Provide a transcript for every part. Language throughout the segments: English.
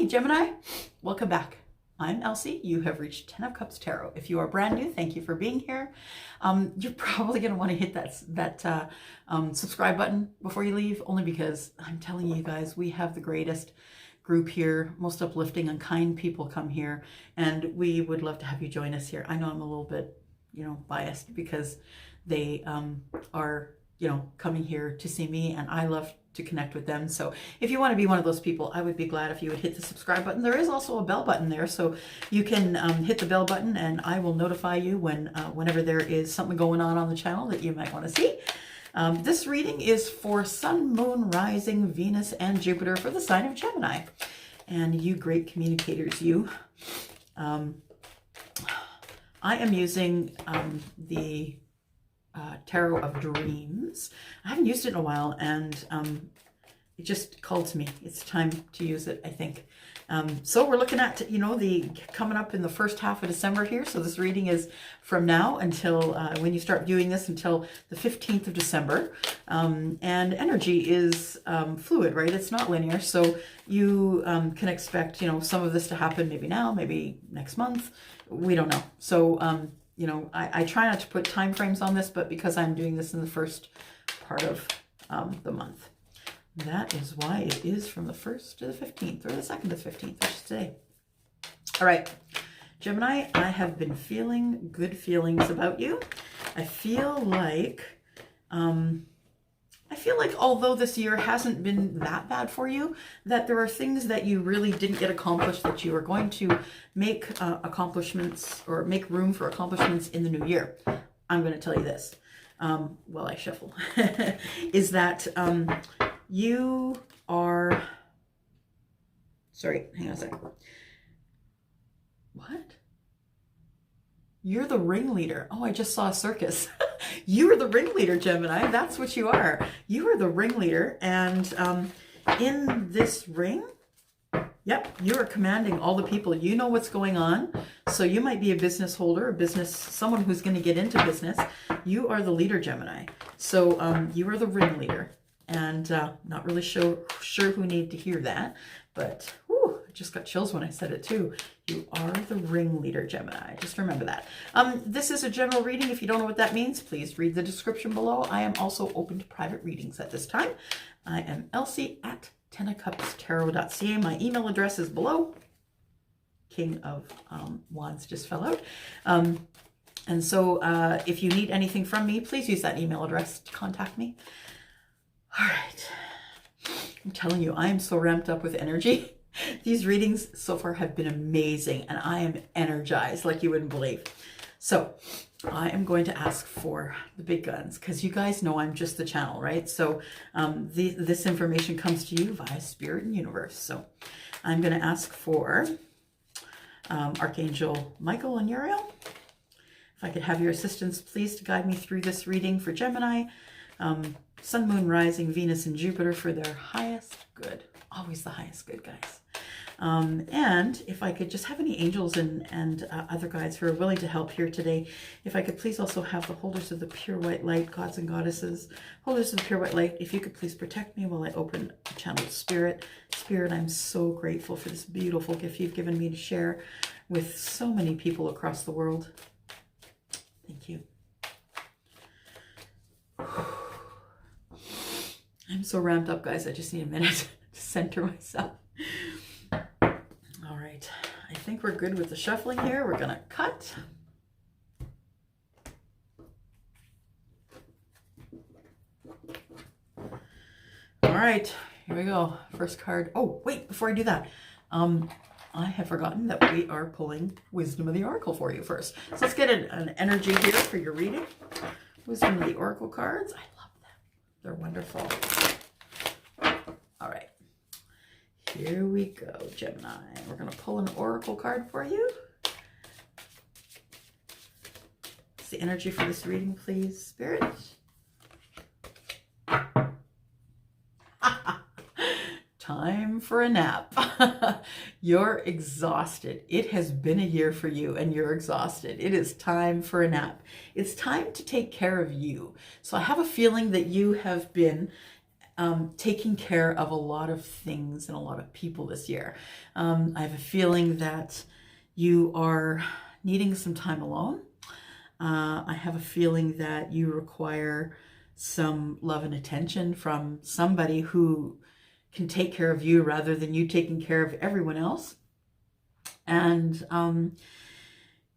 Hi, Gemini. Welcome back. I'm Elsie. You have reached 10 of Cups Tarot. If you are brand new, thank you for being here. You're probably going to want to hit that subscribe button before you leave, only because I'm telling you guys, we have the greatest group here. Most uplifting and kind people come here, and we would love to have you join us here. I know I'm a little bit, biased because they are, coming here to see me, and I love to connect with them. So if you want to be one of those people, I would be glad if you would hit the subscribe button. There is also a bell button there, so you can hit the bell button, and I will notify you whenever there is something going on the channel that you might want to see. This reading is for Sun, Moon, Rising, Venus, and Jupiter for the sign of Gemini. And you great communicators, you. I am using the Tarot of Dreams. I haven't used it in a while, and it just called to me. It's time to use it, I think. So we're looking at, the coming up in the first half of December here. So this reading is from now until when you start viewing this, until the 15th of December. And energy is fluid, right? It's not linear. So you can expect, some of this to happen maybe now, maybe next month. We don't know. So, I try not to put time frames on this, but because I'm doing this in the first part of the month, that is why it is from the 1st to the 15th, or the 2nd to the 15th, which is today. All right, Gemini, I have been feeling good feelings about you. I feel like although this year hasn't been that bad for you, that there are things that you really didn't get accomplished that you are going to make accomplishments, or make room for accomplishments in the new year. I'm going to tell you this, while I shuffle, is that you are, sorry, hang on a second. What? You're the ringleader. Oh, I just saw a circus. You are the ringleader, Gemini. That's what you are. You are the ringleader. And in this ring, yep, you are commanding all the people. You know what's going on. So you might be a business holder, someone who's going to get into business. You are the leader, Gemini. So you are the ringleader. And not really sure who needed to hear that, but whew, I just got chills when I said it too. You are the ringleader, Gemini. Just remember that. This is a general reading. If you don't know what that means, please read the description below. I am also open to private readings at this time. I am Elsie at 10ofcupstarot.ca. My email address is below. King of Wands just fell out. And so if you need anything from me, please use that email address to contact me. All right, I'm telling you, I am so ramped up with energy. These readings so far have been amazing, and I am energized like you wouldn't believe. So I am going to ask for the big guns, because you guys know I'm just the channel, right? So this information comes to you via Spirit and Universe. So I'm going to ask for Archangel Michael and Uriel. If I could have your assistance, please, to guide me through this reading for Gemini. Sun, Moon, Rising, Venus, and Jupiter for their highest good. Always the highest good, guys. And if I could just have any angels and other guides who are willing to help here today, if I could please also have the holders of the pure white light, gods and goddesses, holders of the pure white light, if you could please protect me while I open the channel of Spirit. Spirit, I'm so grateful for this beautiful gift you've given me to share with so many people across the world. Thank you. I'm so ramped up, guys. I just need a minute to center myself. All right. I think we're good with the shuffling here. We're going to cut. All right. Here we go. First card. Oh, wait. Before I do that, I have forgotten that we are pulling Wisdom of the Oracle for you first. So let's get an energy here for your reading. Wisdom of the Oracle cards. I love them. They're wonderful. All right, here we go, Gemini. We're going to pull an oracle card for you. What's the energy for this reading, please, Spirit? Time for a nap. You're exhausted. It has been a year for you, and you're exhausted. It is time for a nap. It's time to take care of you. So I have a feeling that you have been taking care of a lot of things and a lot of people this year. I have a feeling that you are needing some time alone. I have a feeling that you require some love and attention from somebody who can take care of you rather than you taking care of everyone else. And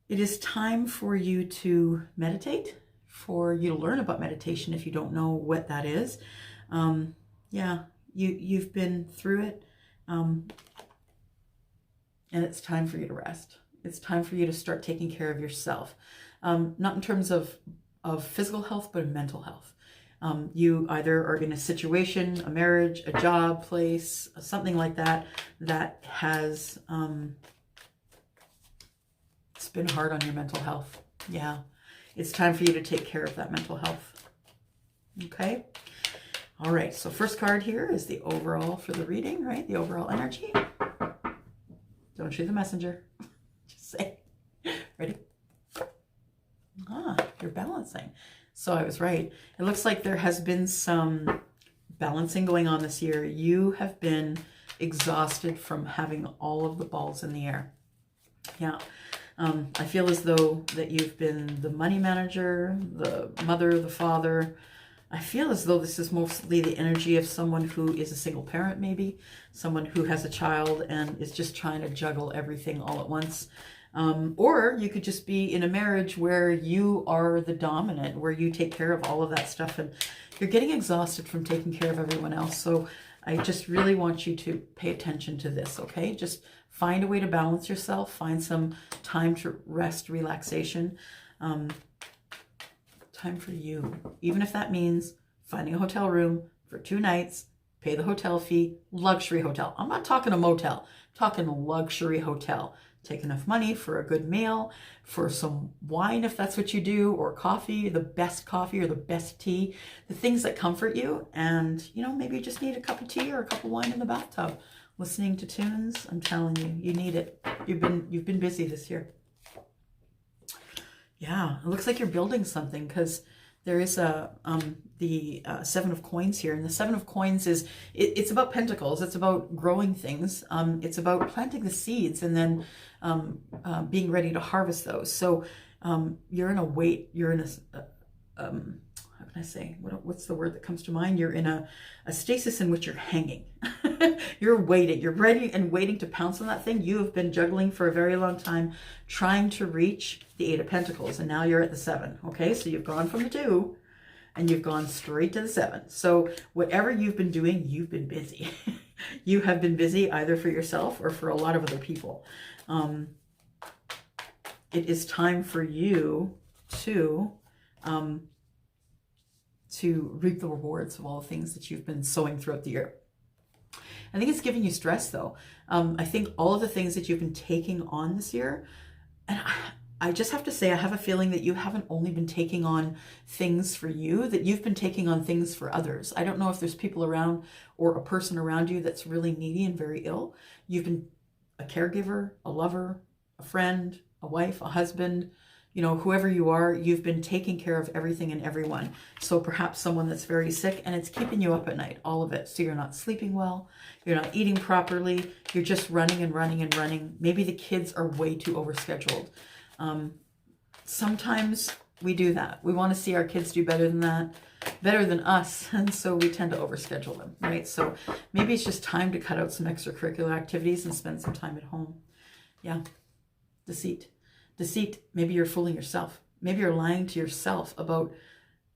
it is time for you to meditate, for you to learn about meditation if you don't know what that is. Yeah, you've been through it, and it's time for you to rest. It's time for you to start taking care of yourself, not in terms of physical health, but of mental health. You either are in a situation, a marriage, a job, place, something like that, that has it's been hard on your mental health. Yeah, it's time for you to take care of that mental health. Okay. All right. So first card here is the overall for the reading, right? The overall energy. Don't shoot the messenger. Just say. Ready? Ah, you're balancing. So I was right. It looks like there has been some balancing going on this year. You have been exhausted from having all of the balls in the air. Yeah. I feel as though that you've been the money manager, the mother, the father. I feel as though this is mostly the energy of someone who is a single parent, maybe someone who has a child and is just trying to juggle everything all at once. Or you could just be in a marriage where you are the dominant, where you take care of all of that stuff and you're getting exhausted from taking care of everyone else. So I just really want you to pay attention to this, okay? Just find a way to balance yourself, find some time to rest, relaxation. Time for you, even if that means finding a hotel room for 2 nights, pay the hotel fee, luxury hotel. I'm not talking a motel, I'm talking a luxury hotel. Take enough money for a good meal, for some wine if that's what you do, or coffee, the best coffee or the best tea, the things that comfort you. And, you know, maybe you just need a cup of tea or a cup of wine in the bathtub, listening to tunes. I'm telling you, you need it. You've been busy this year. Yeah, it looks like you're building something because there is the 7 of coins here, and the 7 of coins is it's about pentacles. It's about growing things. It's about planting the seeds and then being ready to harvest those. So you're in a wait. You're in a how can I say? What's the word that comes to mind? You're in a stasis in which you're hanging. You're waiting. You're ready and waiting to pounce on that thing. You have been juggling for a very long time, trying to reach the 8 of Pentacles, and now you're at the 7. Okay, so you've gone from the 2 and you've gone straight to the 7. So whatever you've been doing, you've been busy. You have been busy either for yourself or for a lot of other people. It is time for you to reap the rewards of all the things that you've been sowing throughout the year. I think it's giving you stress though. I think all of the things that you've been taking on this year, and I just have to say, I have a feeling that you haven't only been taking on things for you, that you've been taking on things for others. I don't know if there's people around or a person around you that's really needy and very ill. You've been a caregiver, a lover, a friend, a wife, a husband, you know, whoever you are, you've been taking care of everything and everyone. So perhaps someone that's very sick and it's keeping you up at night, all of it. So you're not sleeping well, you're not eating properly, you're just running and running and running. Maybe the kids are way too overscheduled. Sometimes we do that. We want to see our kids do better than that, better than us. And so we tend to overschedule them, right? So maybe it's just time to cut out some extracurricular activities and spend some time at home. Yeah. Deceit. Maybe you're fooling yourself. Maybe you're lying to yourself about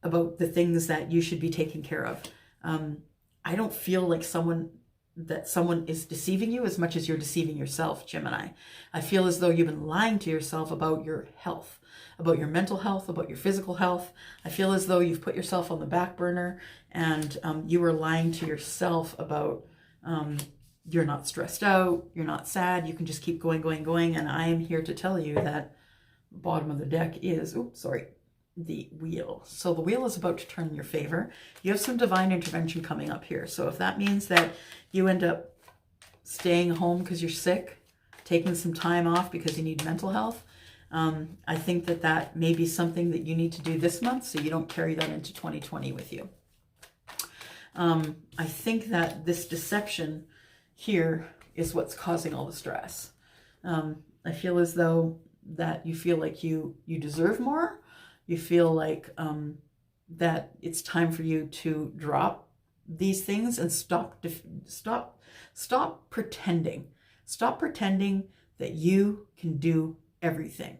the things that you should be taking care of. I don't feel like someone is deceiving you as much as you're deceiving yourself, Gemini. I feel as though you've been lying to yourself about your health, about your mental health, about your physical health. I feel as though you've put yourself on the back burner and you were lying to yourself about you're not stressed out, you're not sad, you can just keep going. And I am here to tell you that the bottom of the deck is, the wheel. So the wheel is about to turn in your favor. You have some divine intervention coming up here. So if that means that you end up staying home because you're sick, taking some time off because you need mental health, I think that may be something that you need to do this month so you don't carry that into 2020 with you. I think that this deception here is what's causing all the stress. I feel as though that you feel like you deserve more. You feel like that it's time for you to drop these things and stop pretending. Stop pretending that you can do everything.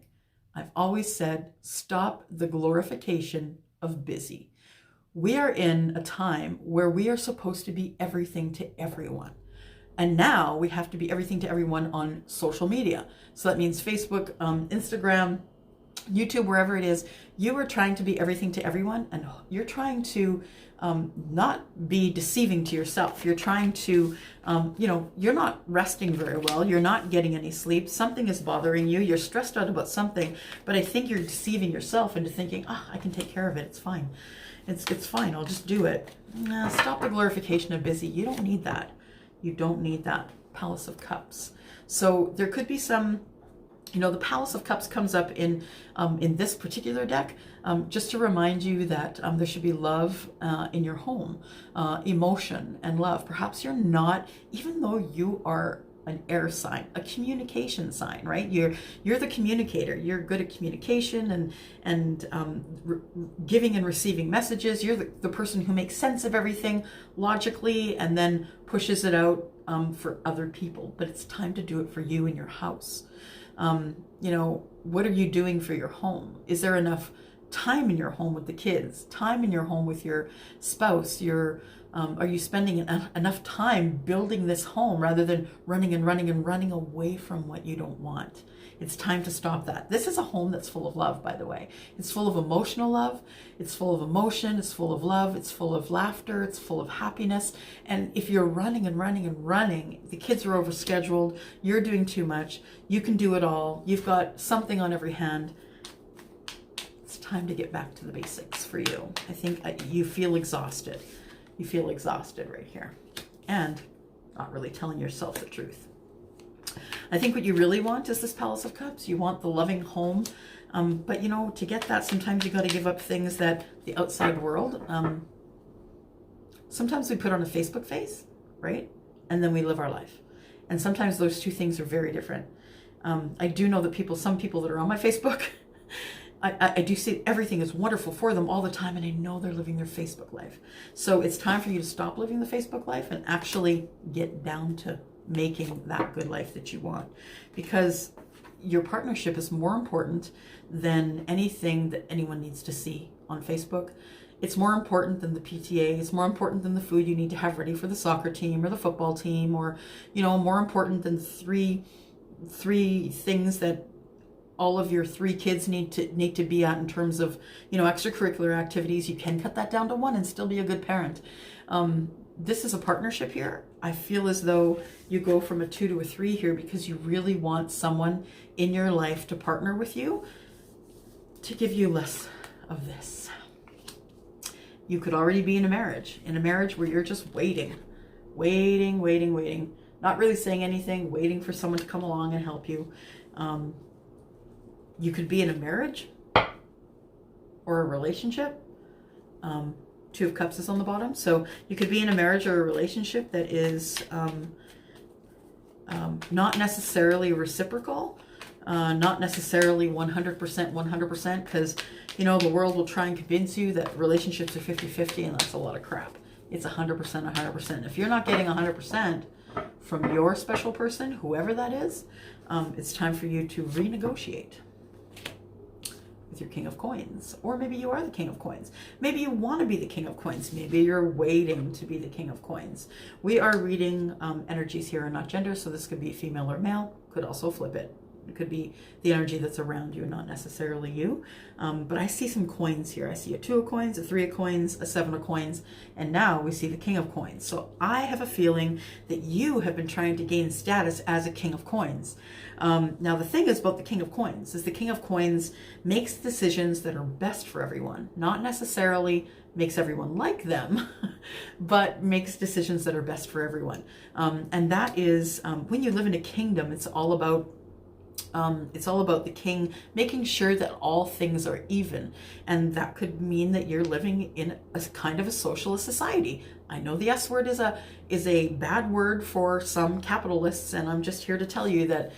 I've always said, stop the glorification of busy. We are in a time where we are supposed to be everything to everyone. And now we have to be everything to everyone on social media. So that means Facebook, Instagram, YouTube, wherever it is. You are trying to be everything to everyone, and you're trying to not be deceiving to yourself. You're trying to, you're not resting very well. You're not getting any sleep. Something is bothering you. You're stressed out about something, but I think you're deceiving yourself into thinking, I can take care of it. It's fine. It's fine. I'll just do it. Stop the glorification of busy. You don't need that. You don't need that. Palace of Cups. So there could be some, the Palace of Cups comes up in this particular deck, just to remind you that there should be love in your home, emotion and love. Perhaps you're not, even though you are an air sign, a communication sign, right? You're the communicator. You're good at communication and giving and receiving messages. You're the person who makes sense of everything logically and then pushes it out for other people. But it's time to do it for you in your house. What are you doing for your home? Is there enough time in your home with the kids? Time in your home with your spouse? Are you spending enough time building this home rather than running and running and running away from what you don't want? It's time to stop that. This is a home that's full of love, by the way. It's full of emotional love. It's full of emotion. It's full of love. It's full of laughter. It's full of happiness. And if you're running and running and running, the kids are overscheduled, you're doing too much, you can do it all, you've got something on every hand, it's time to get back to the basics for you. I think you feel exhausted. You feel exhausted right here and not really telling yourself the truth. I think what you really want is this Palace of Cups. You want the loving home. But to get that, sometimes you got to give up things that the outside world, sometimes we put on a Facebook face, right? And then we live our life. And sometimes those two things are very different. I do know that some people that are on my Facebook, I do see everything is wonderful for them all the time, and I know they're living their Facebook life. So it's time for you to stop living the Facebook life and actually get down to making that good life that you want, because your partnership is more important than anything that anyone needs to see on Facebook. It's more important than the PTA. It's more important than the food you need to have ready for the soccer team or the football team, or more important than three things that all of your 3 kids need to be at in terms of extracurricular activities. You can cut that down to 1 and still be a good parent. This is a partnership here. I feel as though you go from a 2 to a 3 here because you really want someone in your life to partner with you to give you less of this. You could already be in a marriage where you're just waiting, not really saying anything, waiting for someone to come along and help you. You could be in a marriage or a relationship. 2 of Cups is on the bottom. So you could be in a marriage or a relationship that is not necessarily reciprocal, not necessarily 100%, because, the world will try and convince you that relationships are 50-50, and that's a lot of crap. It's 100%. If you're not getting 100% from your special person, whoever that is, it's time for you to renegotiate with your King of Coins. Or maybe you are the King of Coins. Maybe you want to be the King of Coins. Maybe you're waiting to be the King of Coins. We are reading energies here and not gender, so this could be female or male. Could also flip it. It could be the energy that's around you, not necessarily you. But I see some coins here. I see a 2 of coins, a 3 of coins, a 7 of coins, and now we see the King of Coins. So I have a feeling that you have been trying to gain status as a King of Coins. Now the thing is about the King of Coins is the King of Coins makes decisions that are best for everyone, not necessarily makes everyone like them, but makes decisions that are best for everyone. And that is when you live in a kingdom, it's all about the king making sure that all things are even. And that could mean that you're living in a kind of a socialist society. I know the S word is a bad word for some capitalists, and I'm just here to tell you that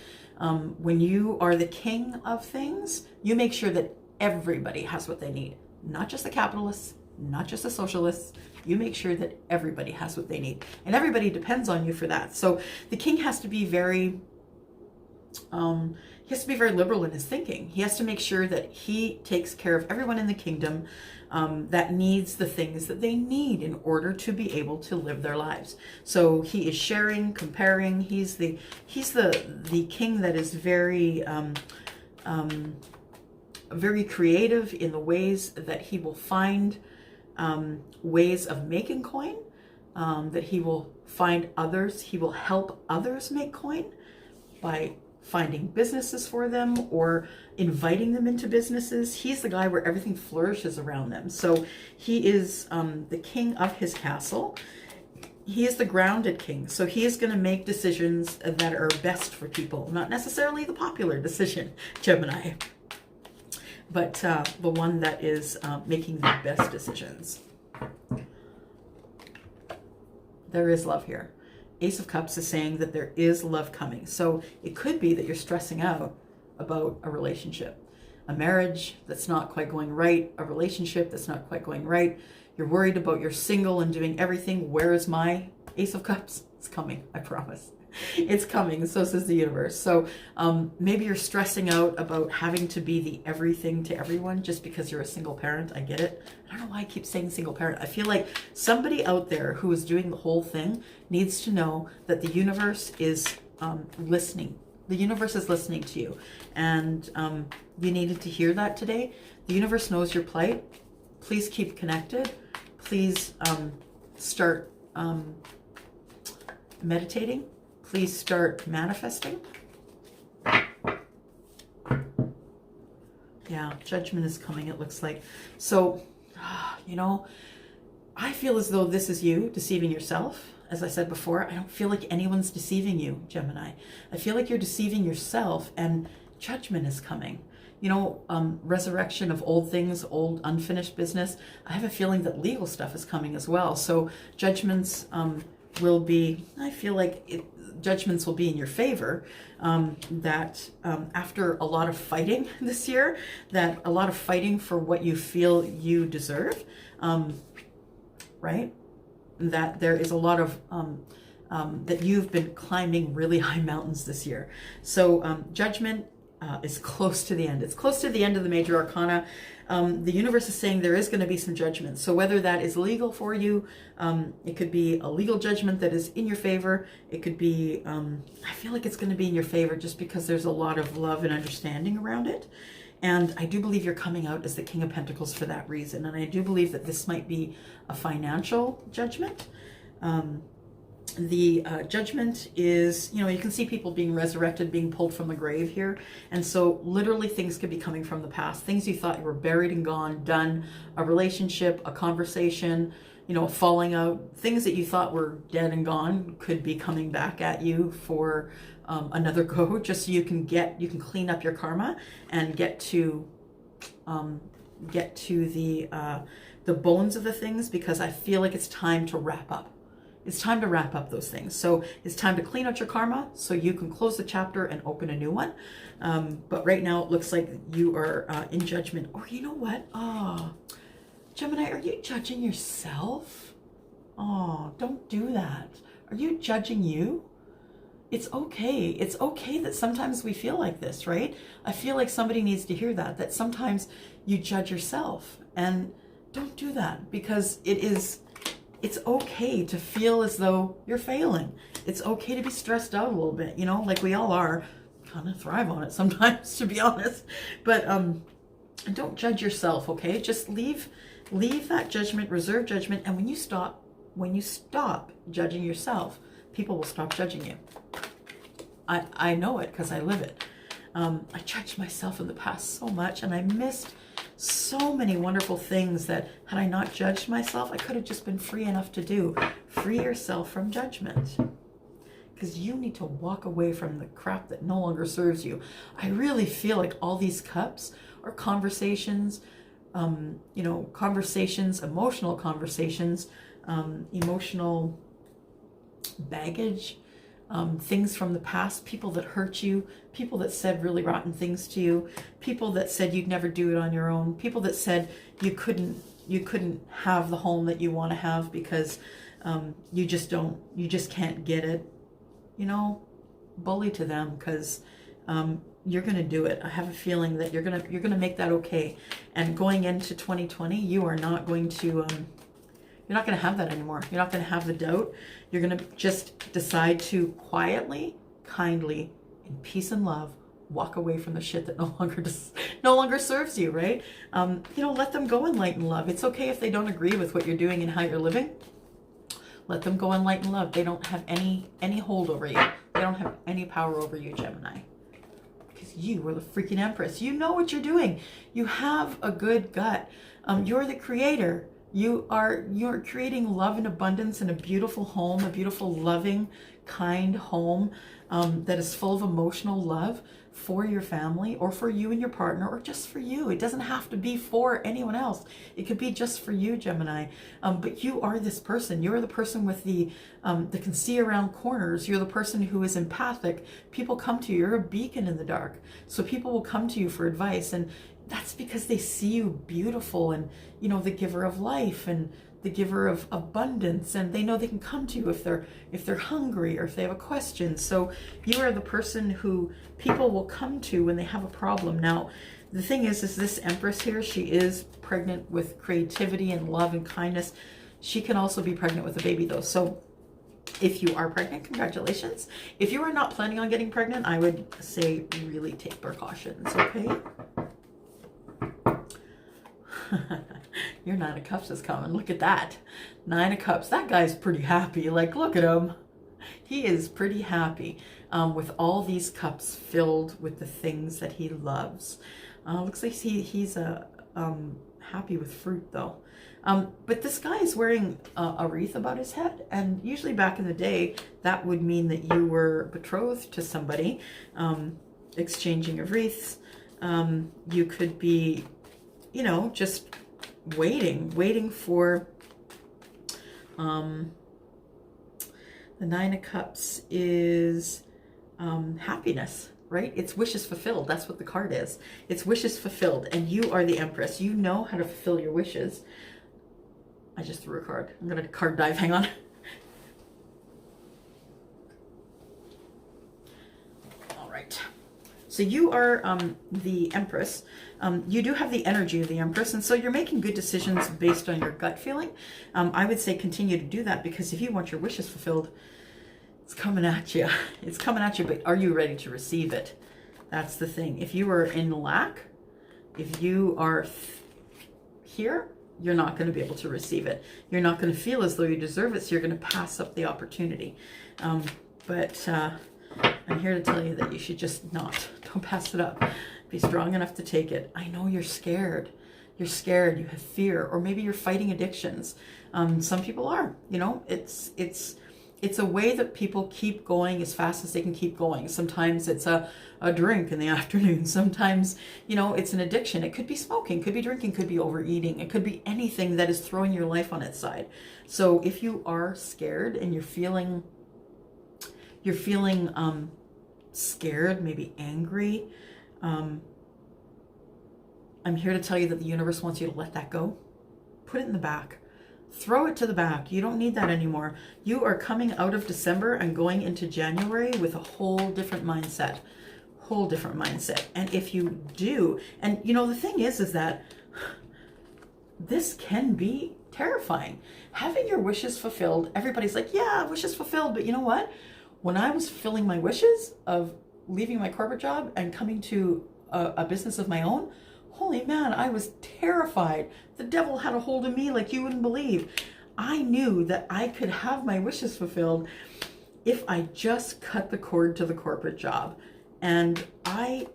when you are the king of things, you make sure that everybody has what they need, not just the capitalists, not just the socialists. You make sure that everybody has what they need, and everybody depends on you for that. So the king has to be very liberal in his thinking. He has to make sure that he takes care of everyone in the kingdom that needs the things that they need in order to be able to live their lives. So he is sharing, comparing. He's the king that is very very creative in the ways that he will find ways of making coin, that he will find others. He will help others make coin by finding businesses for them or inviting them into businesses. He's the guy where everything flourishes around them. So he is the king of his castle. He is the grounded king. So he is going to make decisions that are best for people, not necessarily the popular decision, Gemini, but the one that is making the best decisions. There is love here. Ace of Cups is saying that there is love coming. So it could be that you're stressing out about a relationship, a marriage that's not quite going right, a relationship that's not quite going right. You're worried about you're single and doing everything. Where is my Ace of Cups? It's coming, I promise. It's coming, so says the universe. So maybe you're stressing out about having to be the everything to everyone just because you're a single parent. I get it. I don't know why I keep saying single parent. I feel like somebody out there who is doing the whole thing needs to know that the universe is listening. The universe is listening to you. And you needed to hear that today. The universe knows your plight. Please keep connected. Please start meditating. Please start manifesting. Yeah, judgment is coming, it looks like. So, you know, I feel as though this is you deceiving yourself. As I said before, I don't feel like anyone's deceiving you, Gemini. I feel like you're deceiving yourself, and judgment is coming. You know, resurrection of old things, old unfinished business. I have a feeling that legal stuff is coming as well. So judgments will be, I feel like judgments will be in your favor, that after a lot of fighting this year, that a lot of fighting for what you feel you deserve, right? That there is a lot of, that you've been climbing really high mountains this year. So judgment is close to the end. It's close to the end of the major arcana. The universe is saying there is going to be some judgment. So whether that is legal for you, it could be a legal judgment that is in your favor. It could be, I feel like it's going to be in your favor just because there's a lot of love and understanding around it. And I do believe you're coming out as the King of Pentacles for that reason. And I do believe that this might be a financial judgment. The judgment is, you know, you can see people being resurrected, being pulled from the grave here. And so literally things could be coming from the past, things you thought you were buried and gone, done, a relationship, a conversation, you know, a falling out, things that you thought were dead and gone could be coming back at you for another go, just so you can clean up your karma and get to the bones of the things, because I feel like it's time to wrap up. It's time to wrap up those things. So it's time to clean out your karma so you can close the chapter and open a new one. But right now it looks like you are in judgment. Or you know what? Oh, Gemini, are you judging yourself? Oh, don't do that. Are you judging you? It's okay. It's okay that sometimes we feel like this, right? I feel like somebody needs to hear that sometimes you judge yourself. And don't do that, because it's okay to feel as though you're failing. It's okay to be stressed out a little bit, you know, like we all are. Kind of thrive on it sometimes, to be honest. But don't judge yourself, okay? Just leave that judgment, reserve judgment, and when you stop judging yourself, people will stop judging you. I know it because I live it. I judged myself in the past so much, and I missed so many wonderful things that had I not judged myself, I could have just been free enough to do. Free yourself from judgment, because you need to walk away from the crap that no longer serves you. I really feel like all these cups are conversations, you know, conversations, emotional conversations emotional baggage, things from the past, people that hurt you, people that said really rotten things to you, people that said you'd never do it on your own, people that said you couldn't have the home that you want to have because you just can't get it. You know, bully to them, because you're gonna do it. I have a feeling that you're gonna make that okay. And going into 2020, you are not going to you're not going to have that anymore. You're not going to have the doubt. You're going to just decide to quietly, kindly, in peace and love, walk away from the shit that no longer serves you, right? You know, let them go in light and love. It's okay if they don't agree with what you're doing and how you're living. Let them go in light and love. They don't have any hold over you. They don't have any power over you, Gemini. Because you are the freaking Empress. You know what you're doing. You have a good gut. You're the creator. You're creating love and abundance in a beautiful home, a beautiful, loving, kind home that is full of emotional love for your family or for you and your partner or just for you. It doesn't have to be for anyone else. It could be just for you, Gemini. But you are this person. You're the person with that can see around corners. You're the person who is empathic. People come to you. You're a beacon in the dark. So people will come to you for advice, and that's because they see you beautiful and, you know, the giver of life and the giver of abundance, and they know they can come to you if they're hungry or if they have a question. So you are the person who people will come to when they have a problem. Now, the thing is this Empress here, she is pregnant with creativity and love and kindness. She can also be pregnant with a baby though. So if you are pregnant, congratulations. If you are not planning on getting pregnant, I would say really take precautions, okay? Your Nine of Cups is coming. Look at that. Nine of Cups. That guy's pretty happy. Like, look at him. He is pretty happy with all these cups filled with the things that he loves. Looks like he's happy with fruit, though. But this guy is wearing a wreath about his head. And usually back in the day, that would mean that you were betrothed to somebody, exchanging of wreaths. You could be, you know, just waiting for the Nine of Cups is happiness, right? It's wishes fulfilled. That's what the card is. It's wishes fulfilled, and you are the Empress. You know how to fulfill your wishes. I just threw a card. I'm gonna card dive. Hang on. All right. So you are the Empress. You do have the energy of the Empress, and so you're making good decisions based on your gut feeling. I would say continue to do that, because if you want your wishes fulfilled, it's coming at you. It's coming at you, but are you ready to receive it? That's the thing. If you are in lack, if you are here, you're not going to be able to receive it. You're not going to feel as though you deserve it, so you're going to pass up the opportunity. But I'm here to tell you that you should just don't pass it up. Be strong enough to take it. I know you're scared. You're scared. You have fear, or maybe you're fighting addictions. Some people are. You know, it's a way that people keep going as fast as they can keep going. Sometimes it's a drink in the afternoon. Sometimes, you know, it's an addiction. It could be smoking, could be drinking, could be overeating. It could be anything that is throwing your life on its side. So if you are scared and you're feeling scared, maybe angry, I'm here to tell you that the universe wants you to let that go. Put it in the back. Throw it to the back. You don't need that anymore. You are coming out of December and going into January with a whole different mindset. Whole different mindset. And if you do, and you know, the thing is that this can be terrifying. Having your wishes fulfilled, everybody's like, yeah, wishes fulfilled. But you know what? When I was fulfilling my wishes of leaving my corporate job and coming to a business of my own, holy man, I was terrified. The devil had a hold of me like you wouldn't believe. I knew that I could have my wishes fulfilled if I just cut the cord to the corporate job. And I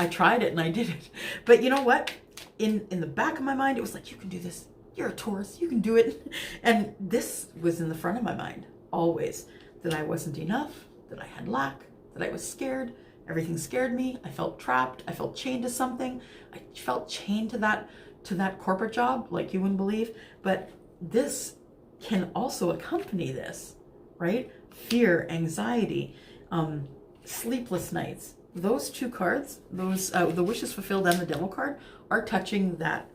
tried it and I did it. But you know what? In the back of my mind, it was like, you can do this. You're a Taurus. You can do it. And this was in the front of my mind always, that I wasn't enough, that I had lack, that I was scared. Everything scared me. I felt trapped. I felt chained to something. I felt chained to that corporate job like you wouldn't believe. But this can also accompany this, right? Fear, anxiety, sleepless nights. Those two cards, those the wishes fulfilled and the devil card, are touching that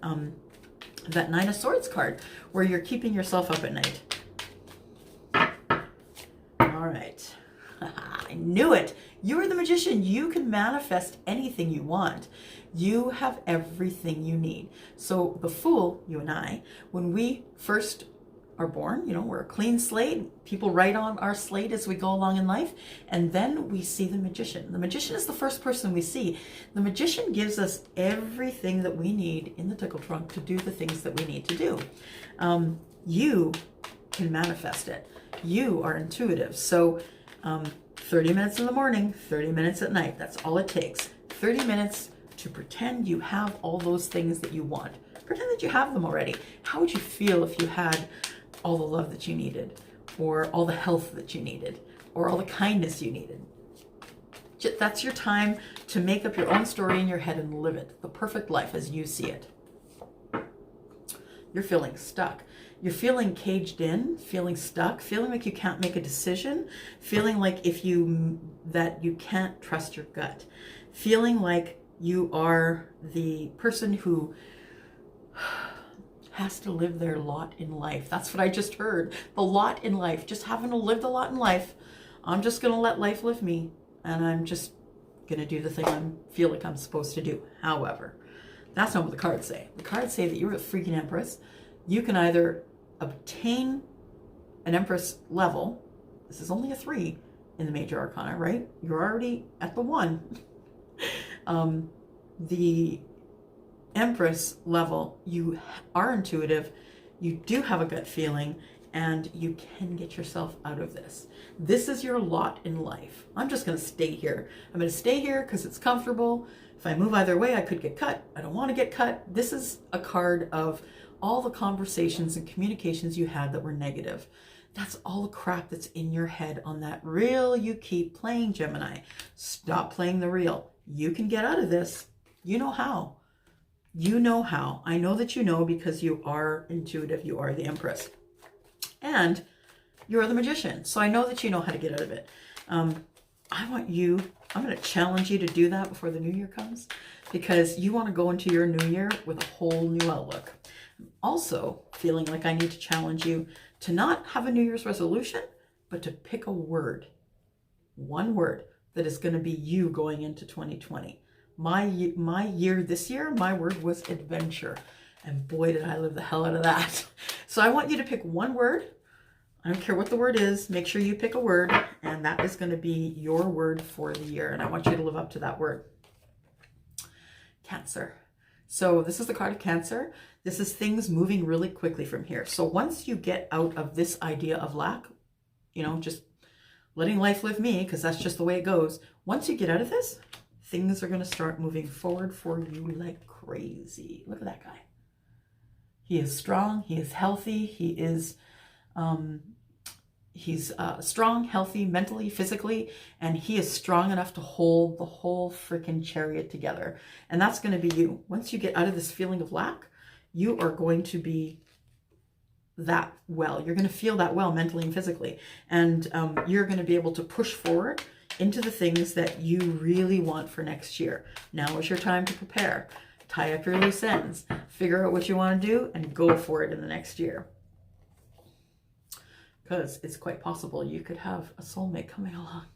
that Nine of Swords card, where you're keeping yourself up at night. All right. I knew it. You are the magician. You can manifest anything you want. You have everything you need. So the Fool, you and I, when we first are born, you know, we're a clean slate. People write on our slate as we go along in life. And then we see the magician. The magician is the first person we see. The magician gives us everything that we need in the tickle trunk to do the things that we need to do. You can manifest it. You are intuitive. So 30 minutes in the morning, 30 minutes at night. That's all it takes. 30 minutes to pretend you have all those things that you want. Pretend that you have them already. How would you feel if you had all the love that you needed, or all the health that you needed, or all the kindness you needed? That's your time to make up your own story in your head and live it. The perfect life as you see it. You're feeling stuck. You're feeling caged in, feeling stuck, feeling like you can't make a decision, feeling like that you can't trust your gut, feeling like you are the person who has to live their lot in life. That's what I just heard. The lot in life. Just having to live the lot in life. I'm just going to let life live me, and I'm just going to do the thing I feel like I'm supposed to do. However, that's not what the cards say. The cards say that you're a freaking Empress. You can either obtain an Empress level. This is only a 3 in the Major Arcana, right? You're already at the 1. The Empress level, you are intuitive, you do have a gut feeling, and you can get yourself out of this. This is your lot in life. I'm just going to stay here. I'm going to stay here because it's comfortable. If I move either way, I could get cut. I don't want to get cut. This is a card of all the conversations and communications you had that were negative. That's all the crap that's in your head on that reel you keep playing, Gemini. Stop playing the reel. You can get out of this. You know how. You know how. I know that you know, because you are intuitive. You are the Empress. And you're the Magician. So I know that you know how to get out of it. I'm going to challenge you to do that before the new year comes, because you want to go into your new year with a whole new outlook. I'm also feeling like I need to challenge you to not have a New Year's resolution, but to pick a word. One word that is going to be you going into 2020. My year this year, my word was adventure. And boy, did I live the hell out of that. So I want you to pick one word. I don't care what the word is. Make sure you pick a word, and that is going to be your word for the year. And I want you to live up to that word. Cancer. So this is the card of Cancer. This is things moving really quickly from here. So once you get out of this idea of lack, you know, just letting life live me, because that's just the way it goes. Once you get out of this, things are going to start moving forward for you like crazy. Look at that guy. He is strong. He is healthy. He's strong, healthy, mentally, physically, and he is strong enough to hold the whole freaking chariot together. And that's going to be you. Once you get out of this feeling of lack, you are going to be that well. You're going to feel that well mentally and physically. And you're going to be able to push forward into the things that you really want for next year. Now is your time to prepare. Tie up your loose ends. Figure out what you want to do and go for it in the next year. Because it's quite possible you could have a soulmate coming along.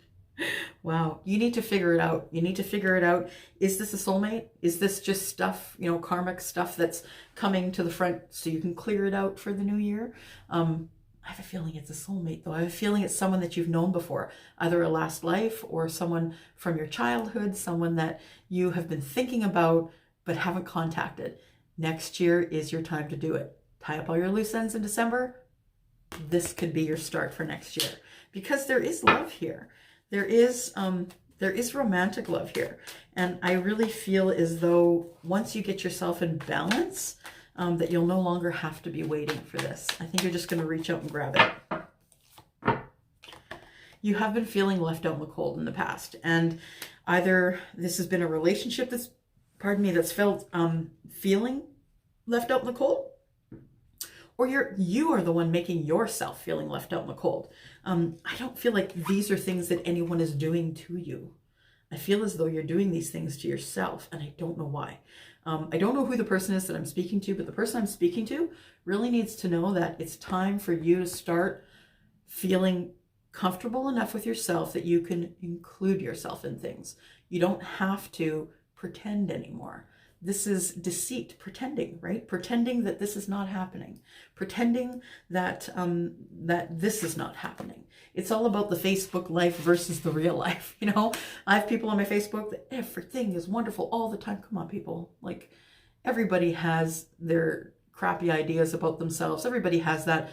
Wow. You need to figure it out. You need to figure it out. Is this a soulmate? Is this just stuff, you know, karmic stuff that's coming to the front so you can clear it out for the new year? I have a feeling it's a soulmate, though. I have a feeling it's someone that you've known before, either a last life or someone from your childhood, someone that you have been thinking about but haven't contacted. Next year is your time to do it. Tie up all your loose ends in December. This could be your start for next year, because there is love here. There is romantic love here. And I really feel as though once you get yourself in balance, that you'll no longer have to be waiting for this. I think you're just going to reach out and grab it. You have been feeling left out in the cold in the past. And either this has been a relationship that's felt feeling left out in the cold, or you are the one making yourself feeling left out in the cold. I don't feel like these are things that anyone is doing to you. I feel as though you're doing these things to yourself, and I don't know why. I don't know who the person is that I'm speaking to, but the person I'm speaking to really needs to know that it's time for you to start feeling comfortable enough with yourself that you can include yourself in things. You don't have to pretend anymore. This is deceit, pretending, right? Pretending that this is not happening, pretending that that this is not happening. It's all about the Facebook life versus the real life. You know, I have people on my Facebook that everything is wonderful all the time. Come on, people. Like, everybody has their crappy ideas about themselves. Everybody has that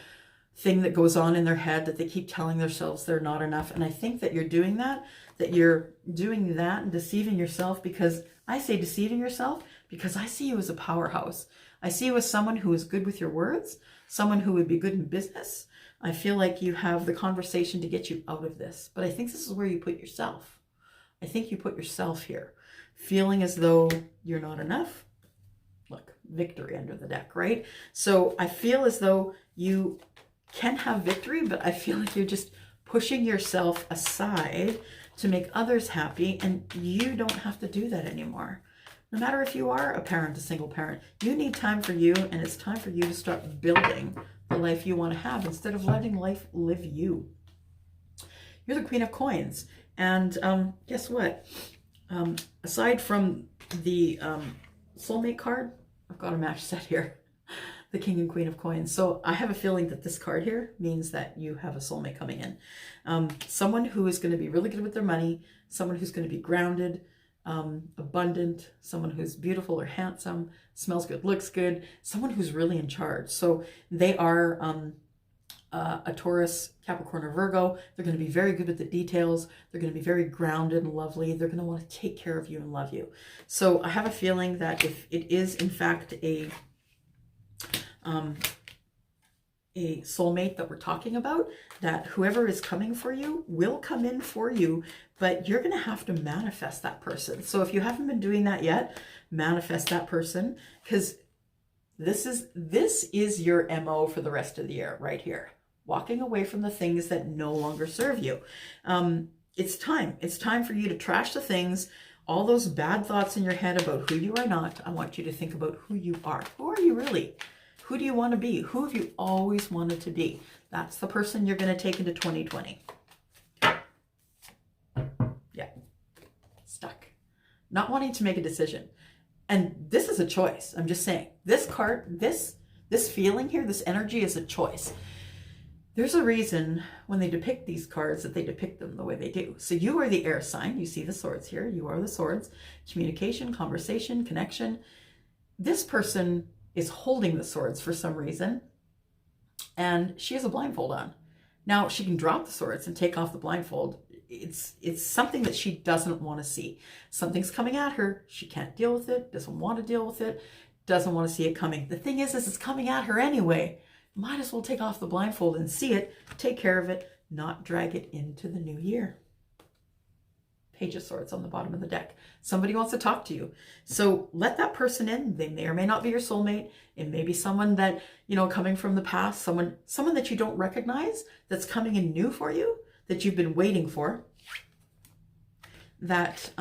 thing that goes on in their head that they keep telling themselves they're not enough. And I think that you're doing that and deceiving yourself, because I say deceiving yourself because I see you as a powerhouse. I see you as someone who is good with your words, someone who would be good in business. I feel like you have the conversation to get you out of this. But I think this is where you put yourself. I think you put yourself here, feeling as though you're not enough. Look, victory under the deck, right? So I feel as though you can have victory, but I feel like you're just pushing yourself aside to make others happy, and you don't have to do that anymore. No matter if you are a parent, a single parent, you need time for you, and it's time for you to start building the life you want to have instead of letting life live you. You're the Queen of Coins, and guess what? Aside from the soulmate card, I've got a match set here. The King and Queen of Coins. So I have a feeling that this card here means that you have a soulmate coming in. Someone who is going to be really good with their money, someone who's going to be grounded, abundant, someone who's beautiful or handsome, smells good, looks good, someone who's really in charge. So they are a Taurus, Capricorn, or Virgo. They're going to be very good with the details. They're going to be very grounded and lovely. They're going to want to take care of you and love you. So I have a feeling that if it is in fact a soulmate that we're talking about, that whoever is coming for you will come in for you, but you're going to have to manifest that person. So if you haven't been doing that yet, manifest that person, because this is your MO for the rest of the year right here. Walking away from the things that no longer serve you. It's time for you to trash the things, all those bad thoughts in your head about who you are not. I want you to think about who you are. Who are you really? Who do you want to be? Who have you always wanted to be? That's the person you're going to take into 2020. Yeah. Stuck. Not wanting to make a decision. And this is a choice. I'm just saying. This card, this feeling here, this energy is a choice. There's a reason when they depict these cards that they depict them the way they do. So you are the air sign. You see the swords here. You are the swords. Communication, conversation, connection. This person is holding the swords for some reason, and she has a blindfold on. Now she can drop the swords and take off the blindfold. It's something that she doesn't want to see. Something's coming at her. She can't deal with it, doesn't want to deal with it, doesn't want to see it coming. The thing is it's coming at her anyway. Might as well take off the blindfold and see it, take care of it, not drag it into the new year. Page of Swords on the bottom of the deck. Somebody wants to talk to you. So let that person in. They may or may not be your soulmate. It may be someone that, you know, coming from the past, someone that you don't recognize, that's coming in new for you, that you've been waiting for. That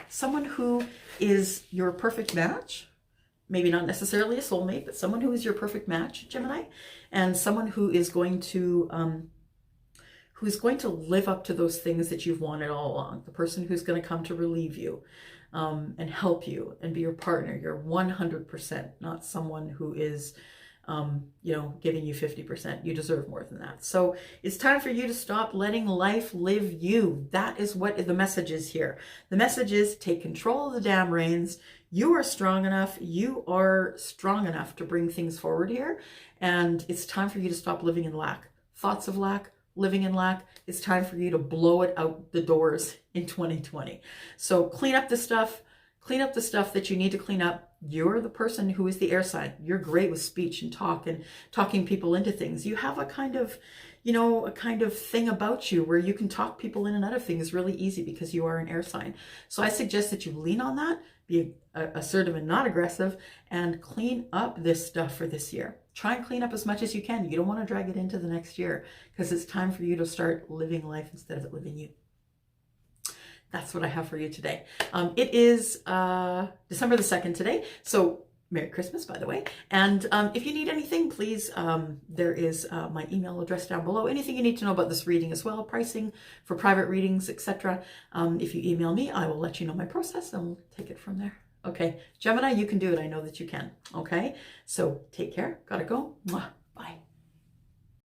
someone who is your perfect match, maybe not necessarily a soulmate, but someone who is your perfect match, Gemini, and someone who is going to live up to those things that you've wanted all along. The person who's going to come to relieve you and help you and be your partner. You're 100%, not someone who is, giving you 50%. You deserve more than that. So it's time for you to stop letting life live you. That is what the message is here. The message is take control of the damn reins. You are strong enough. You are strong enough to bring things forward here. And it's time for you to stop living in lack. Thoughts of lack, living in lack. It's time for you to blow it out the doors in 2020. So clean up the stuff that you need to clean up. You're the person who is the air sign. You're great with speech and talk and talking people into things. You have a kind of, you know, a kind of thing about you where you can talk people in and out of things really easy because you are an air sign. So I suggest that you lean on that, be assertive and not aggressive, and clean up this stuff for this year. Try and clean up as much as you can. You don't want to drag it into the next year because it's time for you to start living life instead of it living you. That's what I have for you today. It is December the 2nd today. So Merry Christmas, by the way. And if you need anything, please, there is my email address down below. Anything you need to know about this reading as well, pricing for private readings, etc. If you email me, I will let you know my process and we'll take it from there. Okay, Gemini, you can do it. I know that you can. Okay, so take care. Gotta go. Mwah. Bye.